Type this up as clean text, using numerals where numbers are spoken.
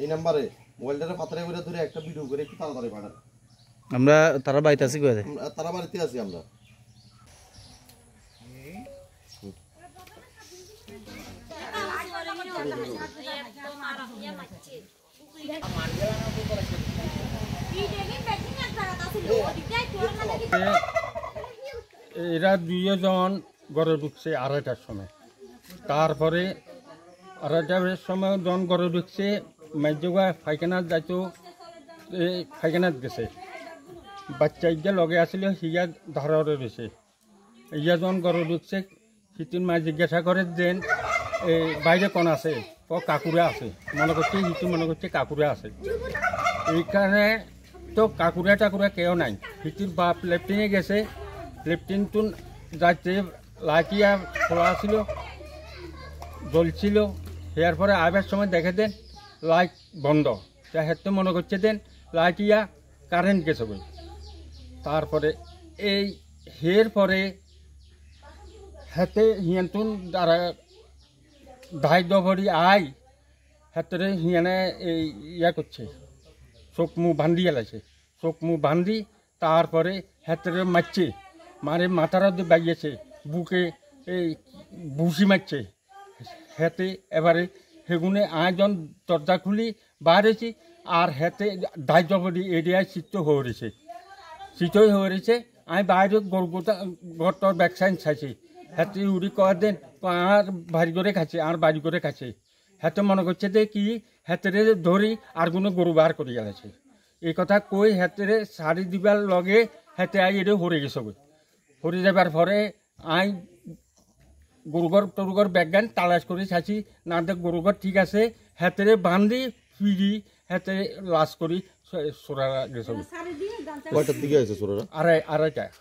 এই নাম্বারে মোবাইলটা পাতরে করে ধরে একটা ভিডিও করে একটু তাড়াতাড়ি পাঠান। আমরা তারা বাড়িতে আছি কই? তারা বাড়িতে আছি আমরা। এরা দুইজন ঘরে ঢুকছে 2:30টার সময়। তারপরে 2:30টার সময় যখন ঘরে ঢুকছে মেজগা ফাইখানাত যাইতো, ফাইখানাত গেছে। বাচ্চা ইয়া লগে আসলে হিয়া ধারে রয়েছে। ইয়া যখন ঘরে ঢুকছে হিতির মা জিজ্ঞাসা করে দেন বাইরে কোন আছে? কাকুরা আছে। মনে করছে হিতু মনে করছে কাকুরা আছে। এইখানে তো কাকুরা টাকুরা কেউ নাই। হিতির বাপ লেফটিনে গেছে, লেফটিন টুন যাচ্ছে লাইটিয়া খোলা ছিল, জ্বলছিল। এর পরে আবার সময় দেখে দেন লাইট বন্ধ। হেঁটে মনে করছে দেন লাইটিয়া কারেন্ট গেছে বই। তারপরে এই হের পরে হেতে হিয়ানটুন দ্বারা ধাইদ্য ভরি আই হেতরে হিয়ানে এই ইয়া করছে, চোখ মুখ বান্ধি এলাইছে। চোখ মুখ বান্ধি তারপরে হেতরে মারছে, মারে মাথার দিয়ে বাগিয়েছে, বুকে এই ভুসি মারছে। হেতে এবারে সেগুনে আয়জন দরজা খুলি বাইরেছি, আর হেতে ধাইদ্য ভরি এরিয়ায় চিত্ত হয়ে রয়েছে। চিতই হয়ে রয়েছে। আমি বাইরে গরটার ব্যাক সাইড চাইছি। হাতে উড়ি কয়া দেন আর বাড়ি করে খাচ্ছে, আর বাড়ি করে খাচ্ছে। হাতে মনে করছে যে কি হাতেরে ধরি আর কোনো গরু বার করে গেছে। এই কথা কই হাতেরে শাড়ি দিবার লগে হাতে আই এটা হরে গেছে। হরে যাবার পরে আই গরুঘর টরুঘর ব্যাগান তালাশ করে চাইছি, না দেখ গরুঘর ঠিক আছে। হাতেরে বান্ধি ফিরি হাতে লাশ করি সোরা গেছে। কয়টার দিকে আছে সোরারা? 2:30